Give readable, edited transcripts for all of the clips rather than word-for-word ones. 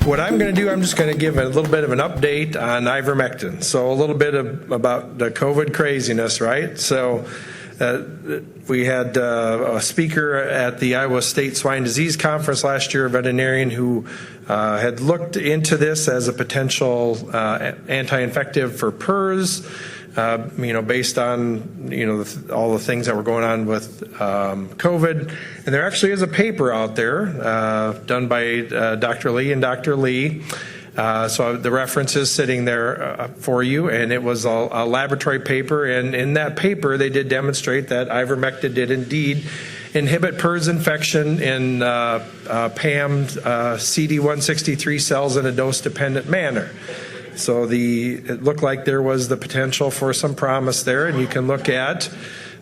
What I'm going to do, I'm just going to give a little bit of an update on ivermectin. So a little bit about the COVID craziness, right? So we had a speaker at the Iowa State Swine Disease Conference last year, a veterinarian who had looked into this as a potential anti-infective for PRRS. Based on, all the things that were going on with COVID. And there actually is a paper out there done by Dr. Lee and Dr. Lee. So the reference is sitting there for you, and it was a laboratory paper. And in that paper, they did demonstrate that ivermectin did indeed inhibit PRRS infection in PAM CD163 cells in a dose-dependent manner. So it looked like there was the potential for some promise there, and you can look at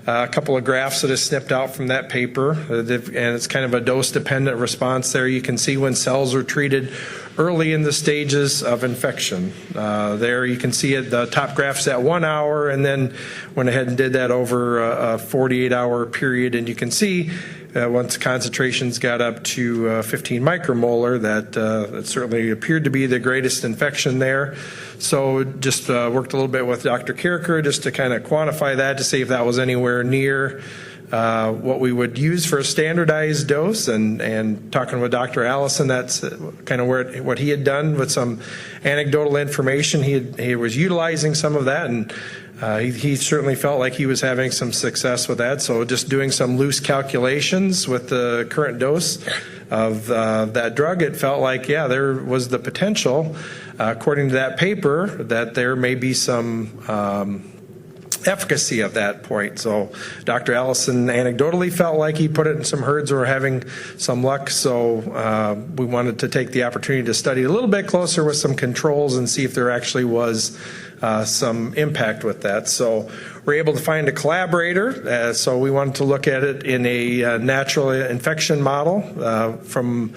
a couple of graphs that is snipped out from that paper, and it's kind of a dose-dependent response there. You can see when cells are treated early in the stages of infection. There you can see the top graph's at 1 hour, and then went ahead and did that over a 48-hour period, and you can see once concentrations got up to 15 micromolar, that certainly appeared to be the greatest infection there. So just worked a little bit with Dr. Kirker just to kind of quantify that to see if that was anywhere near what we would use for a standardized dose. And talking with Dr. Allison, that's kind of what he had done with some anecdotal information. He was utilizing some of that, and he certainly felt like he was having some success with that. So just doing some loose calculations with the current dose of that drug, it felt like, yeah, there was the potential, according to that paper, that there may be some efficacy at that point. So Dr. Allison anecdotally felt like he put it in some herds who were having some luck. So we wanted to take the opportunity to study a little bit closer with some controls and see if there actually was some impact with that. So we're able to find a collaborator. So we wanted to look at it in a natural infection model from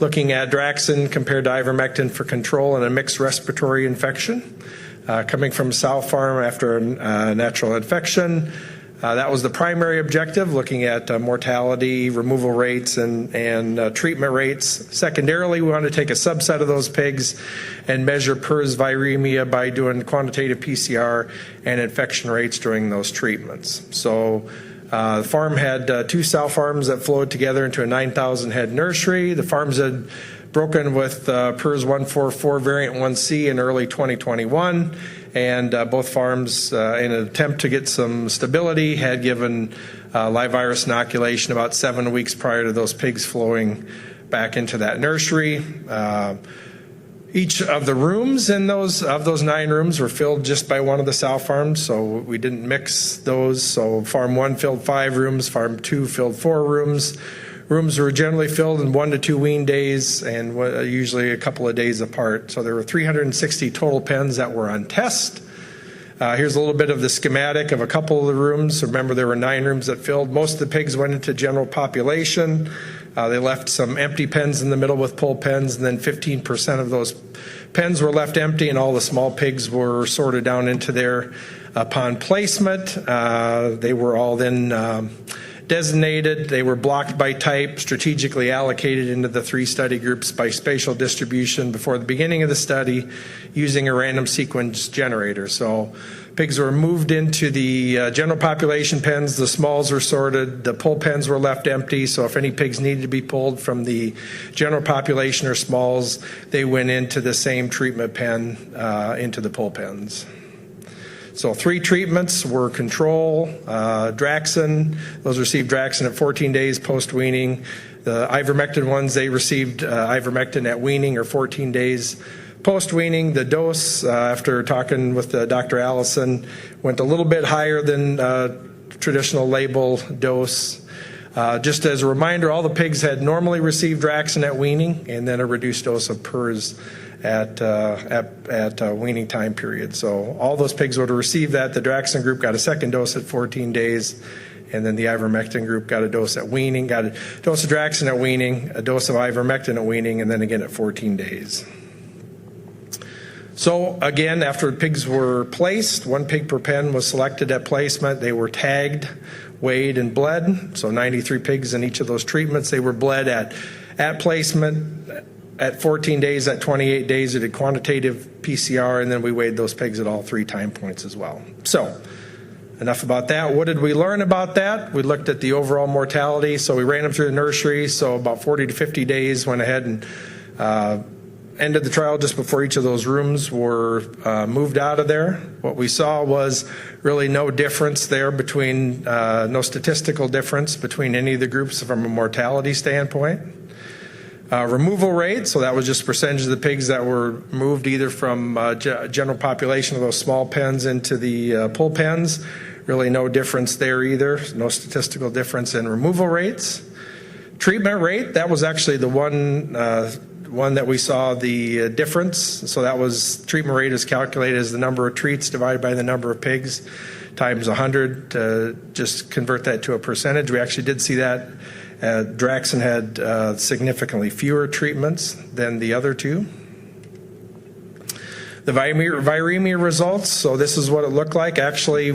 looking at Draxxin compared to ivermectin for control in a mixed respiratory infection. Coming from a sow farm after a natural infection. That was the primary objective, looking at mortality, removal rates, and treatment rates. Secondarily, we wanted to take a subset of those pigs and measure PRRS viremia by doing quantitative PCR and infection rates during those treatments. So the farm had 2 sow farms that flowed together into a 9,000 head nursery. The farms had broken with PRRS 144 variant 1C in early 2021, and both farms, in an attempt to get some stability, had given live virus inoculation about 7 weeks prior to those pigs flowing back into that nursery. Each of the rooms in those 9 rooms were filled just by one of the sow farms, so we didn't mix those. So farm 1 filled 5 rooms, farm 2 filled 4 rooms. Rooms were generally filled in 1 to 2 wean days and usually a couple of days apart. So there were 360 total pens that were on test. Here's a little bit of the schematic of a couple of the rooms. Remember, there were 9 rooms that filled. Most of the pigs went into general population. They left some empty pens in the middle with pull pens, and then 15% of those pens were left empty, and all the small pigs were sorted down into there upon placement. They were all then designated. They were blocked by type, strategically allocated into the 3 study groups by spatial distribution before the beginning of the study using a random sequence generator. So pigs were moved into the general population pens, the smalls were sorted, the pull pens were left empty, so if any pigs needed to be pulled from the general population or smalls, they went into the same treatment pen into the pull pens. So 3 treatments were control, Draxxin. Those received Draxxin at 14 days post-weaning. The ivermectin ones, they received ivermectin at weaning or 14 days post-weaning. The dose, after talking with Dr. Allison, went a little bit higher than traditional label dose. Just as a reminder, all the pigs had normally received Draxxin at weaning and then a reduced dose of PRRS at weaning time period. So all those pigs would have received that. The Draxxin group got a second dose at 14 days, and then the ivermectin group got a dose at weaning, got a dose of Draxxin at weaning, a dose of ivermectin at weaning, and then again at 14 days. So again, after pigs were placed, 1 pig per pen was selected at placement. They were tagged weighed and bled. So 93 pigs in each of those treatments. They were bled at placement, at 14 days, at 28 days. We did quantitative PCR, and then we weighed those pigs at all 3 time points as well. So enough about that. What did we learn about that? We looked at the overall mortality. So we ran them through the nursery. So about 40 to 50 days, went ahead and ended the trial just before each of those rooms were moved out of there. What we saw was really no difference there between, no statistical difference between any of the groups from a mortality standpoint. Removal rate, so that was just percentage of the pigs that were moved either from general population of those small pens into the pull pens. Really no difference there either, no statistical difference in removal rates. Treatment rate, that was actually the one that we saw the difference. So that was, treatment rate is calculated as the number of treats divided by the number of pigs times 100 to just convert that to a percentage. We actually did see that Draxxin had significantly fewer treatments than the other two. The viremia results, so this is what it looked like. Actually,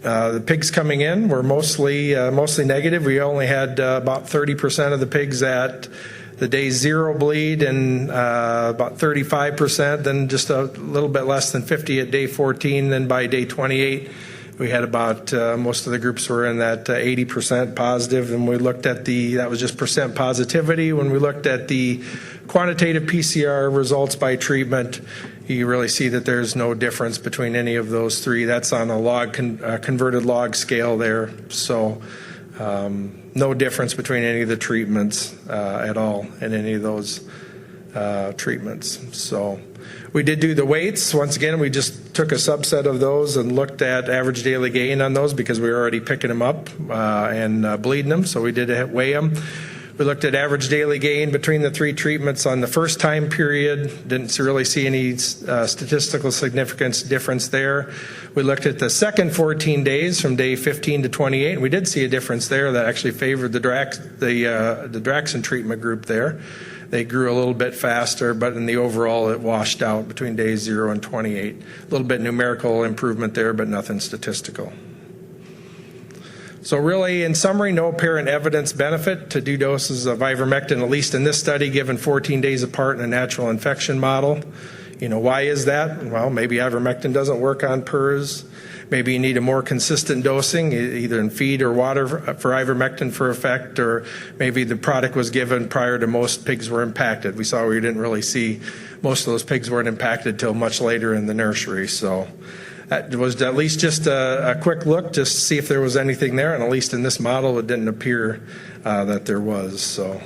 the pigs coming in were mostly negative. We only had about 30% of the pigs at the day 0 bleed, and about 35%, then just a little bit less than 50 at day 14. Then by day 28, we had about, most of the groups were in that 80% positive, and we looked at that was just percent positivity. When we looked at the quantitative PCR results by treatment, you really see that there's no difference between any of those 3. That's on a converted log scale there. So no difference between any of the treatments at all in any of those treatments. So we did do the weights. Once again, we just took a subset of those and looked at average daily gain on those because we were already picking them up and bleeding them. So we did weigh them. We looked at average daily gain between the 3 treatments on the first time period. Didn't really see any statistical significance difference there. We looked at the second 14 days from day 15 to 28. And we did see a difference there that actually favored the Draxxin treatment group there. They grew a little bit faster, but in the overall it washed out between days 0 and 28. A little bit numerical improvement there, but nothing statistical. So really, in summary, no apparent evidence benefit to 2 doses of ivermectin, at least in this study, given 14 days apart in a natural infection model. Why is that? Well, maybe ivermectin doesn't work on PRRS. Maybe you need a more consistent dosing, either in feed or water for ivermectin for effect, or maybe the product was given prior to most pigs were impacted. We saw we didn't really see most of those pigs weren't impacted till much later in the nursery. So that was at least just a quick look just to see if there was anything there, and at least in this model it didn't appear that there was. So